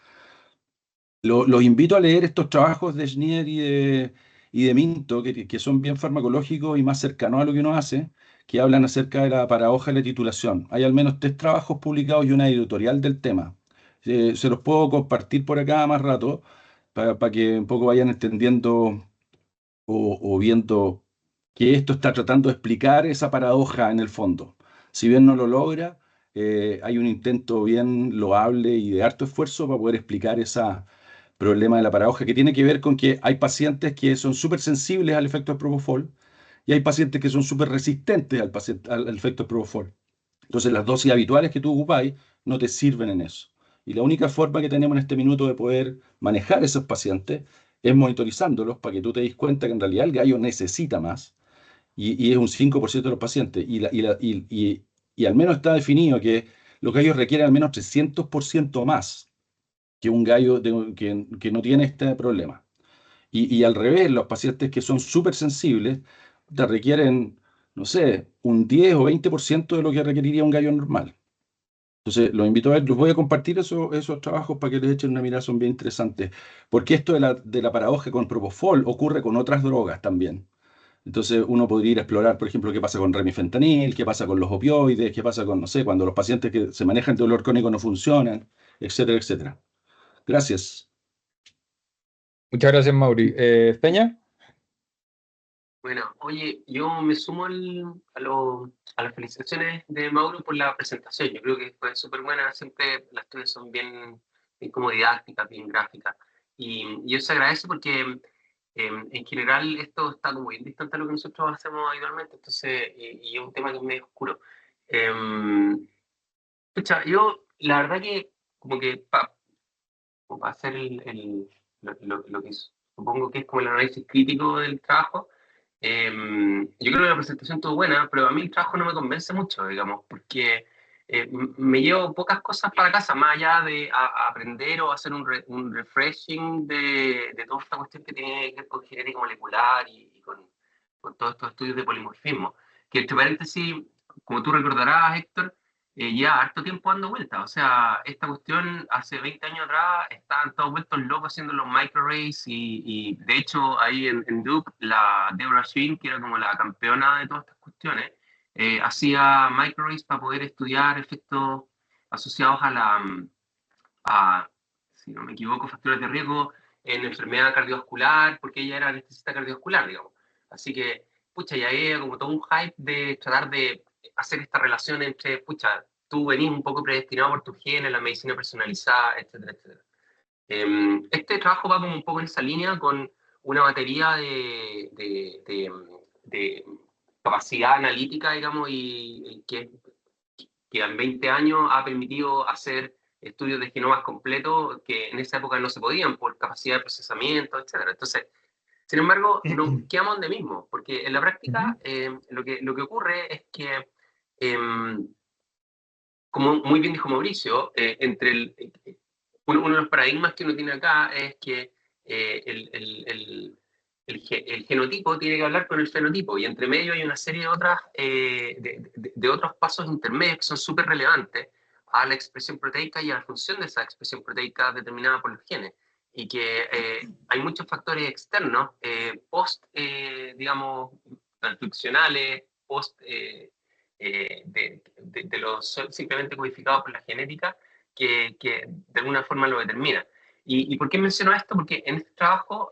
Los invito a leer estos trabajos de Schneer y de Minto, que son bien farmacológicos y más cercanos a lo que uno hace, que hablan acerca de la paradoja de la titulación. Hay al menos 3 trabajos publicados y una editorial del tema. Se los puedo compartir por acá más rato para que un poco vayan entendiendo o viendo que esto está tratando de explicar esa paradoja en el fondo. Si bien no lo logra, hay un intento bien loable y de harto esfuerzo para poder explicar ese problema de la paradoja, que tiene que ver con que hay pacientes que son súper sensibles al efecto del propofol y hay pacientes que son súper resistentes al efecto del propofol. Entonces, las dosis habituales que tú ocupáis no te sirven en eso. Y la única forma que tenemos en este minuto de poder manejar esos pacientes es monitorizándolos para que tú te des cuenta que en realidad el gallo necesita más y es un 5% de los pacientes. Y al menos está definido que los gallos requieren al menos 300% más que un gallo que no tiene este problema. Y al revés, los pacientes que son súper sensibles te requieren, no sé, un 10 o 20% de lo que requeriría un gallo normal. Entonces, los invito a ver, los voy a compartir esos trabajos para que les echen una mirada, son bien interesantes. Porque esto de la paradoja con propofol ocurre con otras drogas también. Entonces, uno podría ir a explorar, por ejemplo, qué pasa con remifentanil, qué pasa con los opioides, qué pasa con, no sé, cuando los pacientes que se manejan de dolor crónico no funcionan, etcétera, etcétera. Gracias. Muchas gracias, Mauri. Peña. Bueno, oye, yo me sumo a las felicitaciones de Mauro por la presentación. Yo creo que fue súper buena. Siempre las tuyas son bien como didácticas, bien gráficas. Y eso se agradece porque en general esto está como bien distante a lo que nosotros hacemos habitualmente. Entonces, y es un tema que es medio oscuro. Escucha, yo la verdad que como que para hacer lo que supongo que es como el análisis crítico del trabajo. Yo creo que la presentación estuvo buena, pero a mí el trabajo no me convence mucho, digamos, porque me llevo pocas cosas para casa, más allá de aprender o hacer un refreshing de toda esta cuestión que tiene que ver con genética molecular y con todos estos estudios de polimorfismo. Que entre paréntesis, como tú recordarás, Héctor, ya harto tiempo dando vueltas. O sea, esta cuestión hace 20 años atrás estaban todos vueltos locos haciendo los microarrays y de hecho ahí en Duke la Deborah Sheen, que era como la campeona de todas estas cuestiones, hacía microarrays para poder estudiar efectos asociados a, si no me equivoco, factores de riesgo en enfermedad cardiovascular, porque ella era anestesista cardiovascular, digamos. Así que, pucha, ya había como todo un hype de tratar de hacer esta relación entre, pucha, tú venís un poco predestinado por tus genes, la medicina personalizada, etcétera, etcétera. Este trabajo va como un poco en esa línea con una batería de capacidad analítica, digamos, y que en 20 años ha permitido hacer estudios de genomas completos que en esa época no se podían por capacidad de procesamiento, etcétera. Entonces, sin embargo, nos quedamos donde mismo, porque en la práctica lo que ocurre es que, eh, como muy bien dijo Mauricio, uno de los paradigmas que uno tiene acá es que el genotipo tiene que hablar con el fenotipo, y entre medio hay una serie de otros pasos intermedios que son súper relevantes a la expresión proteica y a la función de esa expresión proteica determinada por los genes, y que hay muchos factores externos, digamos, transcripcionales, de los simplemente codificados por la genética, que de alguna forma lo determina. ¿Y por qué menciono esto? Porque en este trabajo,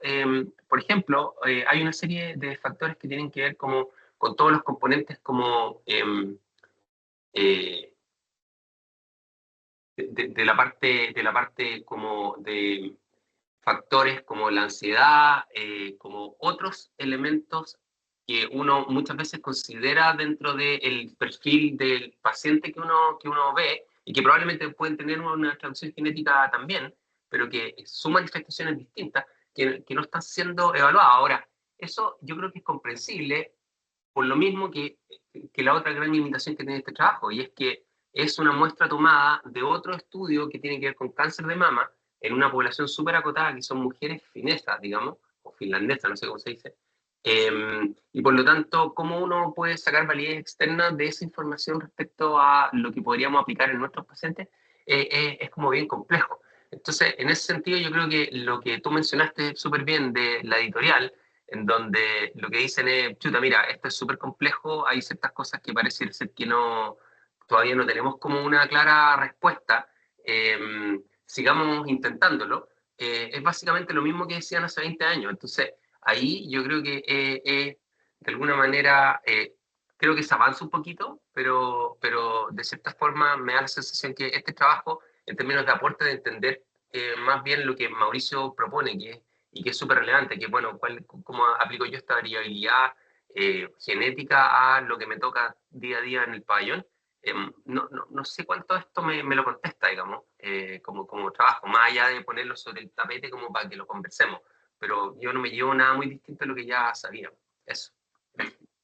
por ejemplo, hay una serie de factores que tienen que ver con todos los componentes como eh, de la parte como de factores como la ansiedad, como otros elementos que uno muchas veces considera dentro del perfil del paciente que uno ve y que probablemente pueden tener una traducción genética también, pero que son manifestaciones distintas que no están siendo evaluadas. Ahora, eso yo creo que es comprensible por lo mismo que la otra gran limitación que tiene este trabajo, y es que es una muestra tomada de otro estudio que tiene que ver con cáncer de mama en una población súper acotada, que son mujeres finesas, digamos, o finlandesas, no sé cómo se dice. Y por lo tanto, ¿cómo uno puede sacar validez externa de esa información respecto a lo que podríamos aplicar en nuestros pacientes? es como bien complejo. Entonces, en ese sentido, yo creo que lo que tú mencionaste súper bien de la editorial, en donde lo que dicen es, chuta, mira, esto es súper complejo, hay ciertas cosas que parece ser que no, todavía no tenemos como una clara respuesta, sigamos intentándolo. Es básicamente lo mismo que decían hace 20 años. Entonces, ahí yo creo que de alguna manera creo que se avanza un poquito, pero de cierta forma me da la sensación que este trabajo, en términos de aporte, de entender más bien lo que Mauricio propone, y que es súper relevante, que bueno, cómo aplico yo esta variabilidad genética a lo que me toca día a día en el pabellón. No sé cuánto esto me lo contesta, digamos, como trabajo, más allá de ponerlo sobre el tapete como para que lo conversemos, pero yo no me llevo nada muy distinto a lo que ya sabía. Eso.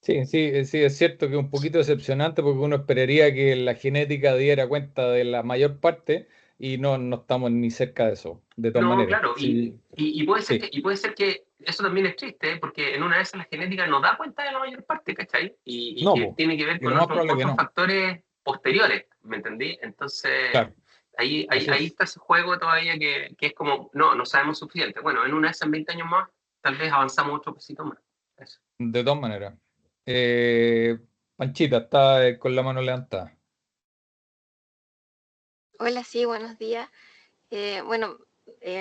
Sí, sí, sí, es cierto que es un poquito decepcionante porque uno esperaría que la genética diera cuenta de la mayor parte y no estamos ni cerca de eso, de todas No, maneras. claro, Sí, y puede ser sí, puede ser que eso también es triste, ¿eh? Porque en una de esas la genética no da cuenta de la mayor parte, ¿cachai? Y no, que po, tiene que ver y con lo más probable es que otros no. factores posteriores, ¿me entendí? Entonces, Claro, así ahí es, está ese juego todavía que es como, no sabemos suficiente. Bueno, en una de esas, en 20 años más, tal vez avanzamos otro poquito más. Eso. de todas maneras. Eh, Panchita está con la mano levantada. Hola, sí, buenos días. Bueno,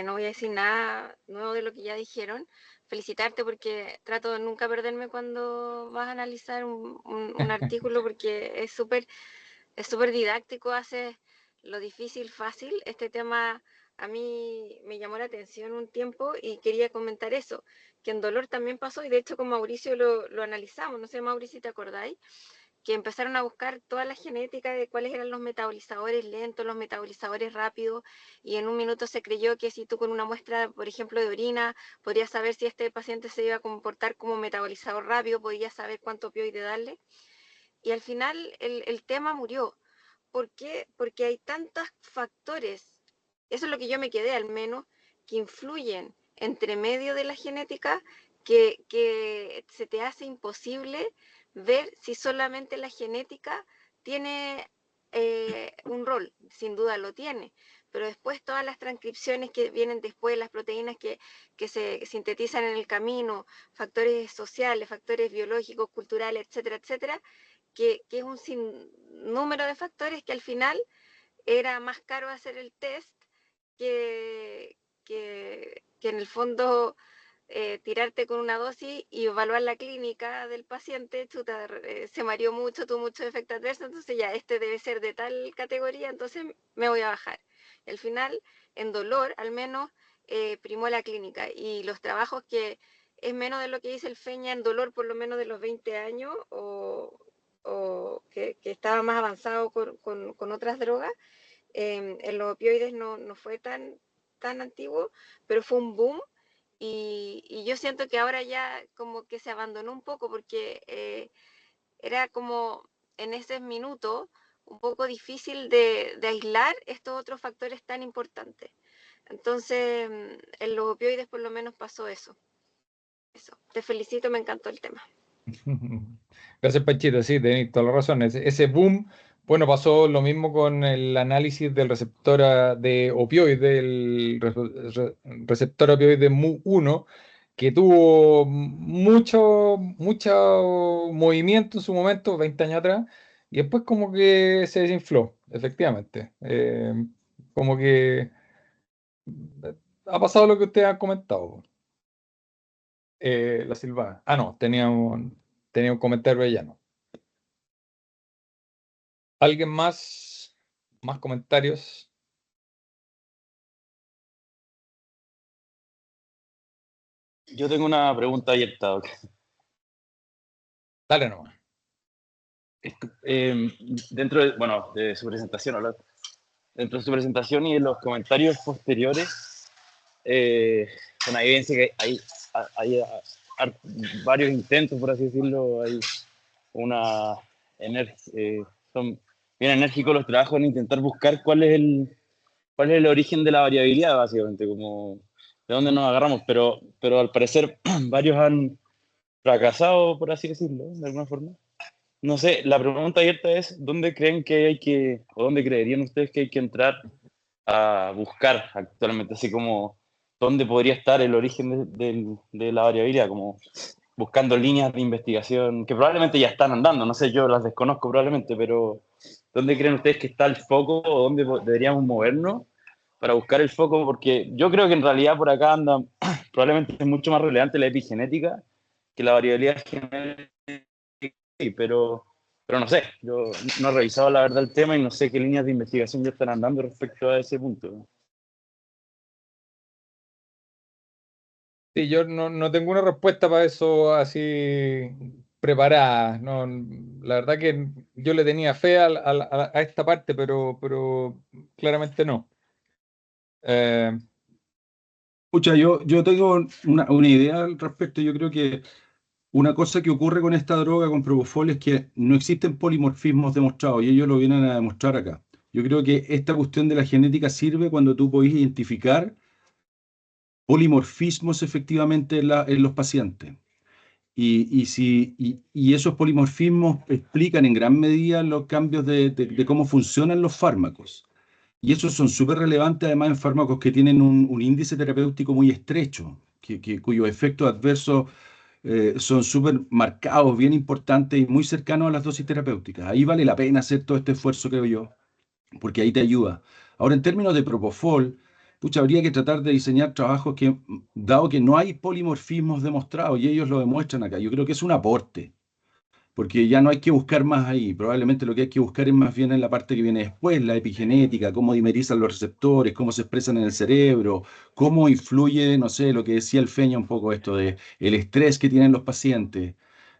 no voy a decir nada nuevo de lo que ya dijeron. Felicitarte porque trato de nunca perderme cuando vas a analizar un artículo porque es súper didáctico, haces lo difícil fácil. Este tema a mí me llamó la atención un tiempo y quería comentar eso, que en dolor también pasó y de hecho con Mauricio lo analizamos. No sé, Mauricio, si te acordáis que empezaron a buscar toda la genética de cuáles eran los metabolizadores lentos, los metabolizadores rápidos, y en un minuto se creyó que si tú con una muestra, por ejemplo, de orina, podrías saber si este paciente se iba a comportar como metabolizador rápido, podías saber cuánto opioide darle, y al final el tema murió. ¿Por qué? Porque hay tantos factores, eso es lo que yo me quedé al menos, que influyen entre medio de la genética, que se te hace imposible ver si solamente la genética tiene un rol, sin duda lo tiene, pero después todas las transcripciones que vienen después, las proteínas que se sintetizan en el camino, factores sociales, factores biológicos, culturales, etcétera, etcétera, que es un sinnúmero de factores que al final era más caro hacer el test que, que en el fondo tirarte con una dosis y evaluar la clínica del paciente, chuta, se mareó mucho, tuvo muchos efectos adversos, entonces ya este debe ser de tal categoría, entonces me voy a bajar. Al final, en dolor, al menos, primó la clínica y los trabajos que es menos de lo que dice el Feña en dolor, por lo menos de los 20 años, o que estaba más avanzado con otras drogas, en los opioides no fue tan antiguo, pero fue un boom y yo siento que ahora ya como que se abandonó un poco porque era como en ese minuto un poco difícil de aislar estos otros factores tan importantes. Entonces, en los opioides por lo menos pasó eso. Te felicito, me encantó el tema. Gracias, Panchita, sí, tenéis toda la razón. Ese boom, bueno, pasó lo mismo con el análisis del receptor de opioide, el receptor opioide MU1, que tuvo mucho movimiento en su momento, 20 años atrás, y después como que se desinfló, efectivamente. Como que ha pasado lo que usted ha comentado. La Silvana. Ah, no, tenía un comentario ella, no. ¿Alguien más? ¿Más comentarios? Yo tengo una pregunta abierta, Doc. Dale nomás. Dentro de, bueno, de su presentación, dentro de su presentación y de los comentarios posteriores, con evidencia que hay varios intentos, por así decirlo, hay una son bien enérgicos los trabajos en intentar buscar cuál es el origen de la variabilidad, básicamente, como de dónde nos agarramos, pero al parecer varios han fracasado, por así decirlo, de alguna forma. no sé, la pregunta abierta es, ¿dónde creen que hay que, o dónde creerían ustedes que hay que entrar a buscar actualmente? Así como, ¿dónde podría estar el origen de la variabilidad? Como buscando líneas de investigación que probablemente ya están andando, no sé, yo las desconozco probablemente, pero ¿dónde creen ustedes que está el foco o dónde deberíamos movernos para buscar el foco? Porque yo creo que en realidad por acá anda, probablemente es mucho más relevante la epigenética que la variabilidad genética, sí, pero no sé, yo no he revisado la verdad el tema y no sé qué líneas de investigación ya están andando respecto a ese punto. Sí, yo no tengo una respuesta para eso así preparada. No, la verdad que yo le tenía fe a esta parte, pero claramente no. Eh, Pucha, yo tengo una idea al respecto. Yo creo que una cosa que ocurre con esta droga, con Propofol, es que no existen polimorfismos demostrados y ellos lo vienen a demostrar acá. Yo creo que esta cuestión de la genética sirve cuando tú podés identificar polimorfismos efectivamente en los pacientes. Y esos polimorfismos explican en gran medida los cambios de cómo funcionan los fármacos. Y esos son súper relevantes además en fármacos que tienen un índice terapéutico muy estrecho, cuyos efectos adversos son súper marcados, bien importantes y muy cercanos a las dosis terapéuticas. Ahí vale la pena hacer todo este esfuerzo, creo yo, porque ahí te ayuda. Ahora, en términos de Propofol, pucha, habría que tratar de diseñar trabajos que, dado que no hay polimorfismos demostrados, y ellos lo demuestran acá, yo creo que es un aporte, porque ya no hay que buscar más ahí. Probablemente lo que hay que buscar es más bien en la parte que viene después, la epigenética, cómo dimerizan los receptores, cómo se expresan en el cerebro, cómo influye, no sé, lo que decía el Feña un poco esto de el estrés que tienen los pacientes.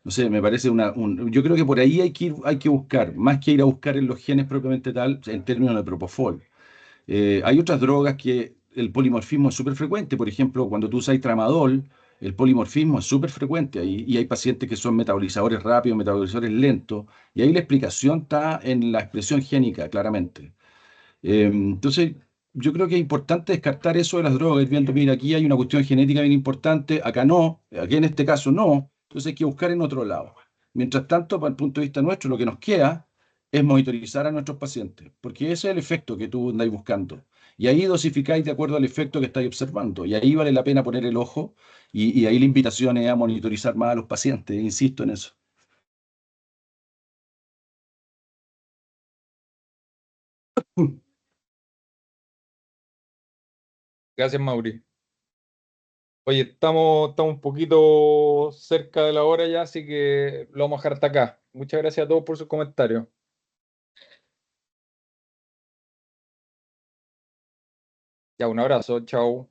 No sé, me parece yo creo que por ahí hay que buscar, más que ir a buscar en los genes propiamente tal, en términos de propofol. Hay otras drogas que el polimorfismo es súper frecuente. Por ejemplo, cuando tú usas tramadol, el polimorfismo es súper frecuente. Y hay pacientes que son metabolizadores rápidos, metabolizadores lentos. Y ahí la explicación está en la expresión génica, claramente. Entonces, yo creo que es importante descartar eso de las drogas, ir viendo, mira, aquí hay una cuestión genética bien importante, acá no, aquí en este caso no. Entonces hay que buscar en otro lado. Mientras tanto, para el punto de vista nuestro, lo que nos queda es monitorizar a nuestros pacientes, porque ese es el efecto que tú andáis buscando. Y ahí dosificáis de acuerdo al efecto que estáis observando. Y ahí vale la pena poner el ojo y ahí la invitación es a monitorizar más a los pacientes, insisto en eso. Gracias, Mauri. Oye, estamos un poquito cerca de la hora ya, así que lo vamos a dejar hasta acá. Muchas gracias a todos por sus comentarios. Ya, un abrazo, chao.